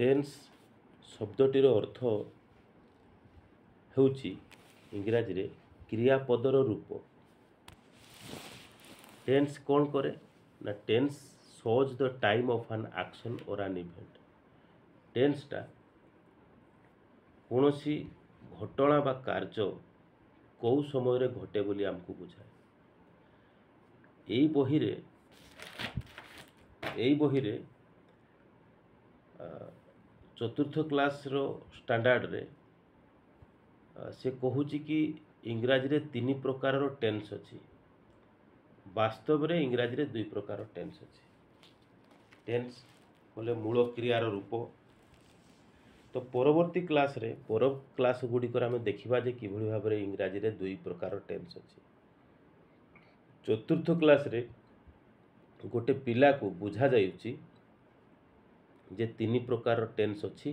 Tense शब्दटीर अर्थ होउची इंग्राजी रे क्रियापदर रूप। टेन्स कौन करे ना tense shows the time of an action और एन इवेंट। टेन्सटा कौन सी घटना बा कार्य कौ समय घटे बोली आमको बुझाए। यही बही रे चतुर्थ क्लास रो स्टैंडर्ड रे से कहूची कि इंग्राजी रे तीन प्रकार रो टेन्स अच्छी। वास्तव रे इंग्राजी रे दुई प्रकार टेन्स अच्छी। टेन्स बोले मूल क्रियार रूप। तो परवर्ती क्लास रे क्लास गुड़िकर आम देखा जे किभली भाव में इंग्राजी रे दुई प्रकार टेन्स अच्छी। चतुर्थ क्लास रे गोटे पिला को बुझा जाउची जे तीन प्रकार टेन्स अच्छी।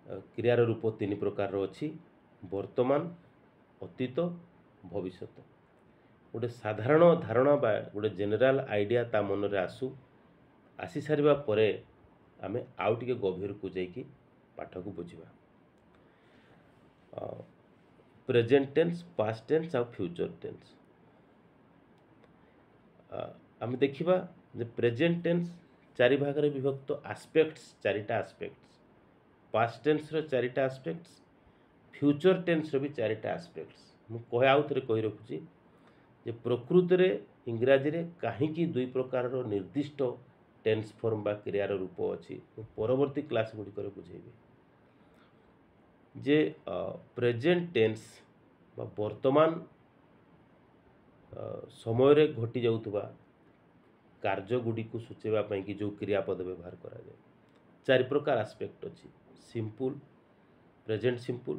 क्रियार रूप तीन प्रकार अच्छी, वर्तमान, अतीत, भविष्यत। गोटे साधारण धारणा बा गोटे जेनेराल आइडिया ता मन रे आसी सारिबा परे आमे आउ टिके गभीर को जाइकी पाठ को बुझिबा। प्रेजेंट टेन्स, पास्ट टेन्स और फ्यूचर टेन्स आम देखिबा जे प्रेजेंट टेन्स चारि भाग रे विभक्त एस्पेक्ट्स, चारिटा एस्पेक्ट्स। पास्ट टेन्स रो चारिटा एस्पेक्ट्स, फ्यूचर टेन्स रो भी चारिटा एस्पेक्ट्स। मु कहे आउ थरे कहि रखुची जे प्रकृति रे इंग्राजी रे काहींकी दुई प्रकार रो निर्दिष्ट टेन्स फॉर्म बा क्रियार रूप अच्छी। परवर्ती क्लास गुडी करे बुझेबी जे प्रेजेंट टेन्स बा वर्तमान समय रे घटी जाउतबा कार्य गुडी को सूचेबा पई कि जो क्रियापद व्यवहार करा जाए। चारि प्रकार एस्पेक्ट अच्छी। Simple, present simple,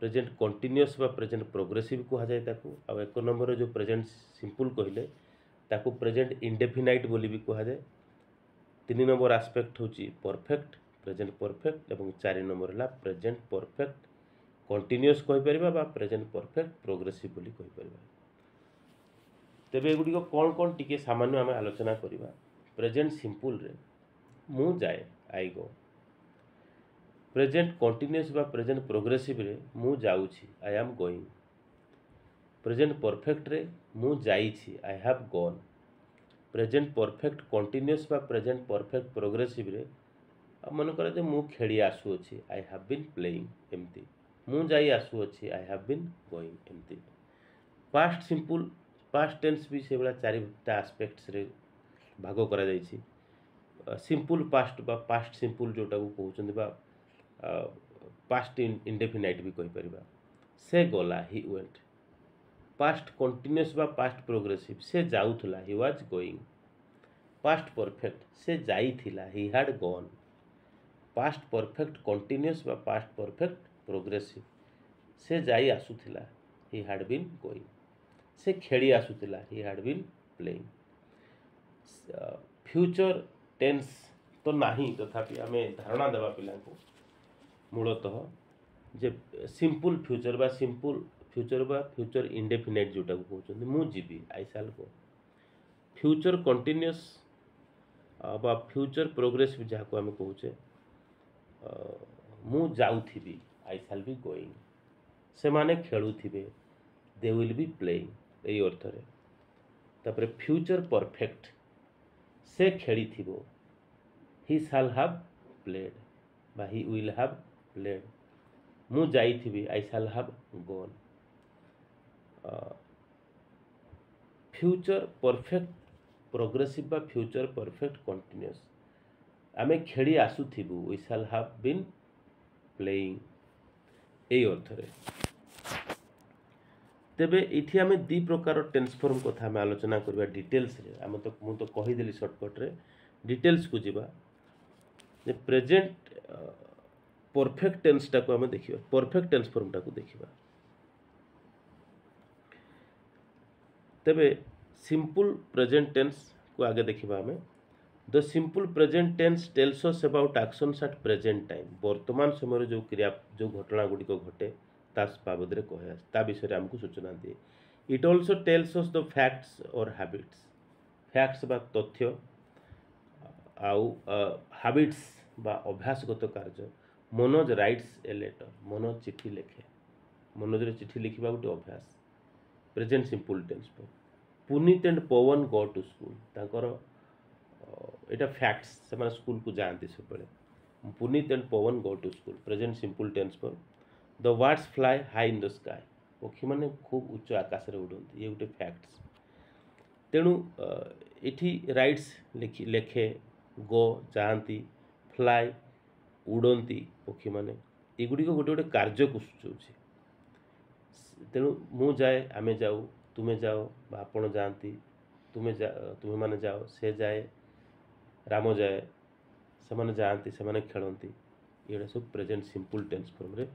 present continuous बा प्रेजेंट प्रोग्रेसिव कहा जाए ताकू। आ एक नंबर जो प्रेजेंट सिंपल कहले ताकू प्रेजेंट इंडेफिनाइट बोली भी कहा जाए। तीन नंबर एस्पेक्ट होची परफेक्ट, प्रेजेंट परफेक्ट एवं चारि नंबर है प्रेजेंट परफेक्ट कंटिन्यूअस कहि परिबा बा प्रेजेंट परफेक्ट प्रोग्रेसिव बोली कहि परिबा। तेबे एगुडी को कौन टिके सामान्य आम आलोचना करिबा। प्रेजेंट सिंपल रे मु जाए, आई गो। प्रेजेंट कंटिन्यूअस बा प्रेजेंट प्रोग्रेसिव रे मु जाउछि, I am going. Present perfect रे मु जाइछि, I have gone. Present perfect continuous बा प्रेजेंट परफेक्ट प्रोग्रेसिव रे मन करे जे मु खेली आसु अछि, आई हैव बीन प्लेइंग। एमती मु जाई आसु अछि, आई हैव बीन गोइंग। एमती पास्ट सिंपल, पास्ट टेन्स भी से बड़ा चारिटा एस्पेक्ट्स रे भाग करा जाइछि। सिंपल पास्ट बा पास्ट सिंपल जोटा को कहउछन बा पास्ट इंडेफिनाइट भी कहि परिबा। से गला, ही वेंट। पास्ट कंटिन्यूअस बा पास्ट प्रोग्रेसिव, से जाउथला, he was going. Past perfect, से जाइथिला, he had gone. Past perfect continuous बा पास्ट परफेक्ट प्रोग्रेसिव, से जाई आसुथिला, ही हैड बीन गोइंग। से खेली आसुथिला, he had been playing. Future tense तो नाही, तथापि आमे धारणा देवा पिला को मूलतः जे सिंपल फ्यूचर बा फ्यूचर इंडेफिनाइट जोटा को कहउछन मु जीबी, I shall go. Future continuous बा फ्यूचर प्रोग्रेसिव जहाँ को आम कहूचे मु जाउथिबी, आई शैल बी गोइंग। से माने खेलुथिबे, दे विल बी प्लेइंग, यही अर्थ रे। तापरे फ्यूचर परफेक्ट, से खेलिथिबो, ही शैल हैव प्लेड बा ही विल हैव प्लेड। मु जाइथिबी, I shall have gone. Future perfect progressive बा फ्यूचर परफेक्ट कंटिन्यूअस, आमे खेली आसुथिबु, we shall have been playing, यही अर्थ रे। तेबे इथि आमे दी प्रकार टेन्स फॉर्म कथा आमे आलोचना करबा डिटेल्स रे। आमे तो मु तो कहि देली शॉर्टकट रे, डिटेल्स को जिबा जे प्रेजेंट परफेक्ट टेन्स टा को आमे देखिबा, परफेक्ट टेन्स फॉर्म टा को देखिबा। तेबे सिंपल प्रेजेंट टेन्स को आगे देखिबा आमे। The simple present tense tells us about actions at present time. वर्तमान समय जो क्रिया जो घटना गुडी को घटे तास बाबद रे कहे ता विषय हमको सूचना दिए। It also tells us the facts और हैबिट्स। फैक्ट्स बा तथ्य आउ हैबिट्स बा अभ्यासगत कार्य Manoj writes a letter Manoj चिठी लिखे मनोज चिठी लिखा गोटे अभ्यास प्रेजेंट सिंपल टेंस पर Puneet and Pawan go to school तांकर एटा फैक्ट्स से स्कूल को जाती सब Puneet and Pawan go to school present simple tense पर the birds fly high in the sky पक्षी मैंने खूब उच्च आकाश में उड़ती ये गोटे फैक्ट्स तेणु इठी राइट्स लेखे गो जाती फ्लाई उड़ती पक्षी मैंने युड़िक गोटे गोटे कार्य को सूचाऊँ तेणु मु जाए आमे जाऊ तुमे जाओ आपण जाती तुम्हें माने जाओ से जाए राम जाए से माने जाती से माने खेलती ये सब प्रेजेंट सिंपल टेंस फॉर्म रे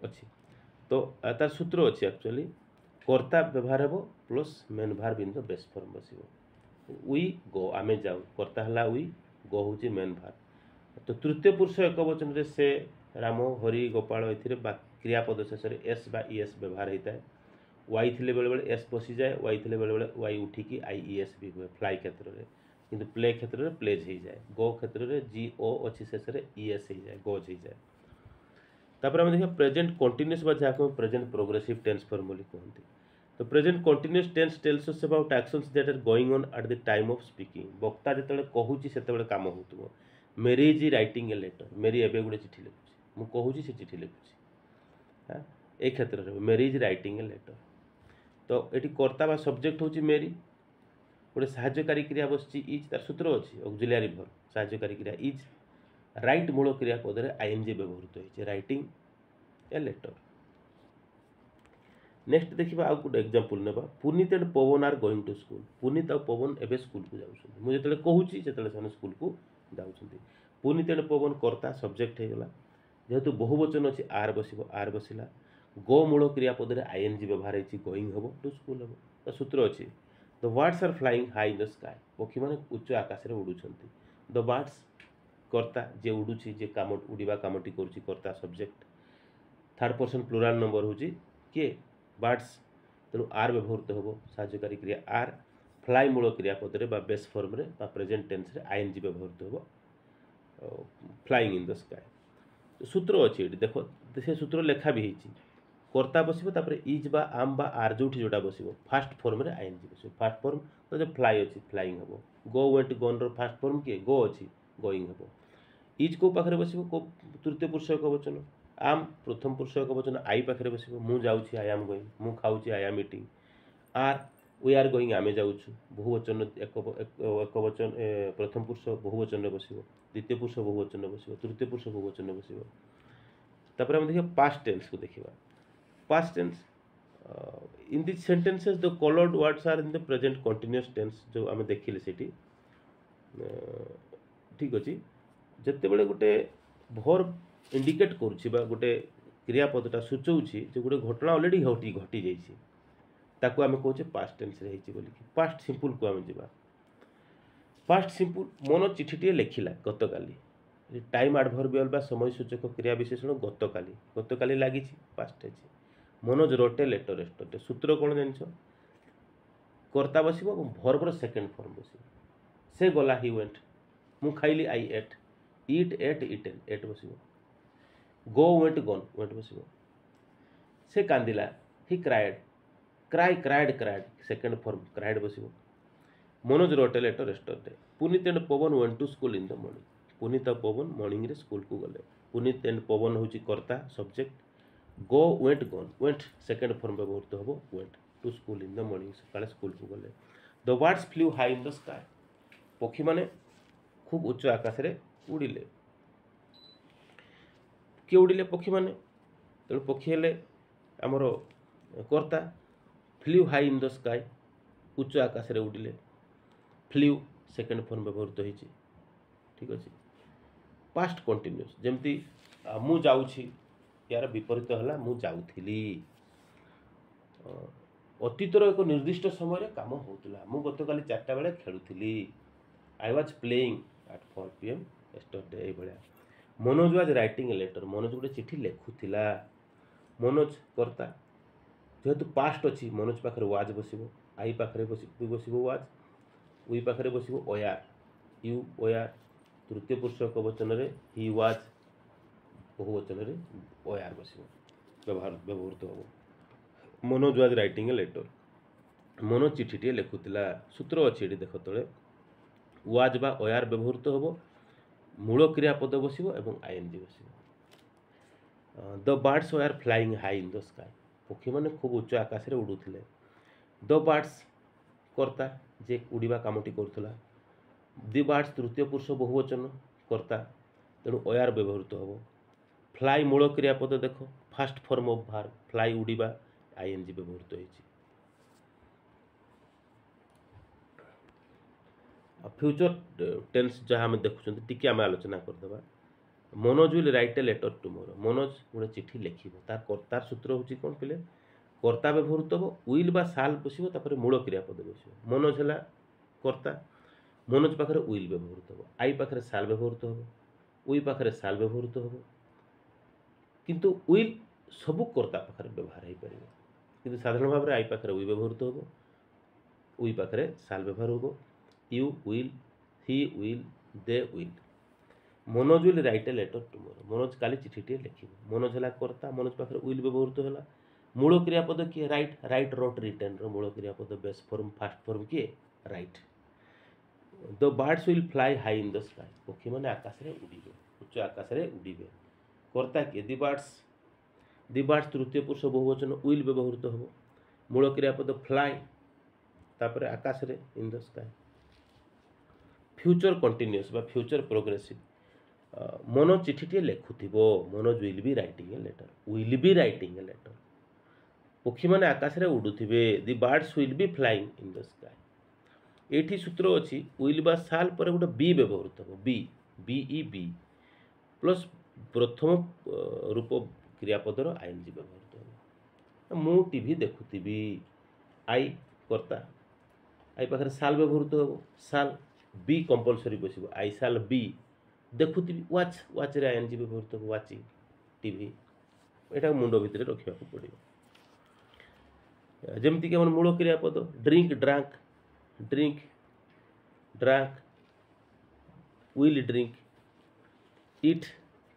अच्छी तो तार सूत्र अच्छी एक्चुअली कर्ता व्यवहार हे plus main verb in the base form बस वी गो आमे जाऊ कर्ता हला वी गो हूँ मेन भार्ब तो तृतीय पुरुष एक वचन रे से राम हरि गोपाल ए क्रियापद शेष एस बा ईएस व्यवहार होता है वाई थे बेले बेले एस पशि जाए वाई थे बेले बेले वाई उठिकी आईईएस भी हुए फ्लाई क्षेत्र में किंतु प्ले क्षेत्र में प्लेज हो जाए गो क्षेत्र में जी ओ अच्छी शेष ईएस हो जाए गोज हो जाए तापर हम देखा प्रेजेंट कंटिन्यूअस बा जहाँ प्रेजेंट प्रोग्रेसिव टेंस फॉर्म बोली कहते तो present continuous tense tells us about actions that are going on at the time of speaking वक्ता जिते कहूँ से काम हो मेरी इज राइटिंग ए लेटर मेरी एवं गोटे चिठी लिखुची मुझे से चिठी लिखुची हाँ ए क्षेत्र में मेरी इज राइटिंग ए लेटर तो ये कर्ता बा सब्जेक्ट हूँ मेरी गोटे साहाय्यकारी क्रिया बस इज तार सूत्र अच्छी ऑक्सिलियरी वर्ब साहाय्यकारी क्रिया इज राइट मूल क्रिया पदे आईएनजी व्यवहृत होती राइटिंग ए लेटर नेक्स्ट देखा आउ गोटे एग्जांपल नेबा Puneet and Pawan are going to school Puneet और पवन एवं स्कूल को जाऊँ मुझे जो कहूँ स्कूल को जाऊँ पुनीत एंड पवन कर्ता सब्जेक्ट होगा जेहेतु बहुवचन अच्छी आर बसला गो मूल क्रिया पदे आईएनजी व्यवहार होती गोइंग हम टू स्कूल हम तो सूत्र अच्छी the birds are flying high in the sky पक्षी मैंने उच्च आकाश में उड़ुंट द बर्ड्स कर्ता जे उड़ुची जे काम उड़ा कमटी करता subject third person plural number हूँ किए बर्ड्स तेणु आर व्यवहृत हम साहाय्यकारी क्रिया आर फ्लाई मूल क्रिया पदे बेस फॉर्म रे प्रेजेंट टेंस रे आईएनजी व्यवहृत हम फ्लाइंग इन द स्काई सूत्र अच्छी देख से सूत्र लेखा भी होती कर्ता बसपर इज बा आम बा आर जो जोटा बस फास्ट फॉर्म रे आईएनजी बस फास्ट फॉर्म तो जो फ्लाई अच्छी फ्लाइंग हम गो वेंट गन फास्ट फॉर्म किए गो अच्छी गोइंग हम इज को पाखे बस तृतीय पुरुष एक वचन आम प्रथम पुरुष एक वचन आई पाखे बस मुझे आई एम गोइंग मु खाऊँ I am eating are we are going आमे जाऊँ बहुवचन एक वचन प्रथम पुरुष बहुवचन बस द्वितीय पुरुष बहुवचन बस तृतीय पुरुष बहुवचन बस तापर हम देखिए पास्ट टेंस को देखा past tense in this sentences the coloured words are in the present continuous tense जो आम देखिले सेठी ठीक अच्छे जिते बड़े गोटे भर्ब इंडिकेट करुच्ची गोटे क्रियापदटा सूचाऊँगी जो गोटे घटना अलरेडी घटी जाइए ताकू आम कहे पास्ट टेंस बोली पास्ट सिंपल को आम जा पास्ट सिंपल मन चिठीटे लिखला गतकाली टाइम एडवर्बियल बा समय सूचक क्रिया विशेषण गतकाली गतकाली लगी पास्ट है मनोज रोटे लेटर एस्टरडे सूत्र कौन जान कर्ता बस भर्बर सेकेंड फॉर्म बस से गला ही वेंट मु खाइली I ate eat ate eaten ate बस गो वेंट गन वेंट बस से कांदिला he cried cry cried cried second form cried बस Manoj wrote letter yesterday Puneet and Pawan went to school in the morning Puneet और पवन मॉर्निंग रे school को गले पुनीत एंड पवन हूँ कर्ता subject go went gone went second form व्यवहृत हम went to school in the morning सकाଳେ स्कूल को गले the birds flew high in the sky पक्षी माने खूब उच्च आकाश रे उड़िले किए उड़िले पक्षी माने तेणु पक्षी हेले आमर कर्ता flu high in the sky उच्च आकाश रे उड़िले फ्लू सेकेंड फॉर्म व्यवहृत होती ठीक अच्छे पास्ट कंटिन्यूअस जमती मु जाऊँगी यार विपरीत है मु जाऊली अतीतर एक निर्दिष्ट समय काम होता मु गतकाली 4टा बेले खेलुली I was playing at 4 PM yesterday ये भाया Manoj was writing a letter Manoj गोटे चिठी लिखुला मनोज कर्ता जेहेतु पास्ट अच्छी मनोज पाखे वाज बस आई पाखे बस वाज वी पाखे बस ओयार यू ओयार तृतीय पुरुष एकवचन ही वाज बहुवचन ओआर बसिबो व्यवहृत हम। Manoj was writing a letter. Manoj चिठीटे लिखुला। सूत्र अच्छी ये देख तले वाज बा ओआर व्यवहृत हम। मूल क्रियापद बसिबो एवं आईएनजी बसिबो। The birds were flying high in the sky. पक्षी मैंने खूब उच्च आकाश में उड़ुले। द बर्ड्स कर्ता जे उड़ीबा कामटी करुला। दि बर्ड्स तृतीय पुरुष बहुवचन कर्ता तेणु ओआर व्यवहृत हम। फ्लाई मूल क्रियापद देख first form of verb fly उड़ीबा आईएनजी व्यवहृत होइछि। फ्यूचर टेंस जहाँ आम देखुं टी आम आलोचना करदे। Manoj will write a letter tomorrow. Manoj गोटे चिठी लिखिब तार सूत्र हूँ कौन कहले कर्ता व्यवहृत हम। विल बा साल बसिबो तापर मूल क्रियापद बसिबो। मनोज है कर्ता। मनोज पाखे विल व्यवहृत हम। आई पाखे साल व्यवहृत हम। उई पाखे साल व्यवहृत हम। किंतु विल सबू कर्ता पाखे व्यवहार हो पारे किंतु साधारण भाव में आई पाखे वी व्यवहृत हम। उई पाखे साल व्यवहार हम। You will he will they will. Manoj will write a letter tomorrow. Manoj काली चिठीटे लिखिब। मनोज है कर्ता। मनोज पाखे विल व्यवहृत है। मूल क्रियापद किए राइट। राइट रोट रिटर्न मूल क्रियापद बेस फॉर्म फास्ट फॉर्म किए right. The birds will fly high in the sky. पक्षी मैंने आकाश में उड़ीबे उच्च आकाश में उड़ीबे। कर्ता किए दि बर्ड्स। दि बर्ड्स तृतीय पुरुष बहुवचन विल व्यवहृत हम। मूल क्रियापद फ्लाई तापर आकाश रे in the sky. Future continuous बा फ्यूचर प्रोग्रेसिव। मनोज चिठीटे लिखुथिबो। Manoj will be writing a letter. Will be writing a letter. पक्षी मैंने आकाश में उड़ुथिबे। The birds will be flying in the sky. एठी सूत्र अच्छी विल बा साल पर गोटे बी व्यवहृत हम। बी बीई बी प्लस प्रथम रूप क्रियापदर आईएनजी व्यवहृत हम। मु टीवी देखुथिबी। आई कर्ता। आई पाखे साल व्यवहृत हम। साल बी कंपलसरी बसिबो। आई साल बी देखुथिबी। वाच वाच रे आईएनजी व्यवहृत हम। वाचिंग टीवी एटा मुंड भितर रखा पड़ो। जमती कि मूल क्रियापद drink drank. Drink drank will drink. Eat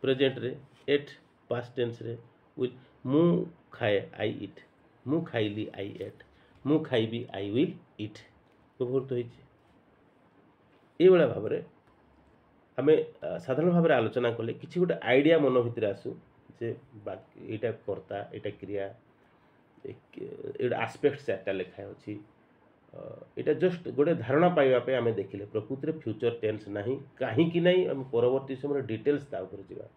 present रे। एट पास्ट टेंस रे विल। मु खाए आई इट। मु खाइली आई एट। मु खाइबी आई विल इट व्यवहृत होइछि। ये भाव में आम साधारण भाव में आलोचना कले किसी गोटे आइडिया मन भितर आसू जे यहाँ कर्ता यहाँ क्रिया ये आस्पेक्ट चार्टा लिखाए अच्छी। यहाँ जस्ट गोटे धारणा पाइबापे आम देखिले प्रकृति में फ्यूचर टेंस ना कहीं ना आम परवर्ती समय डिटेल्स ता उपर जावा।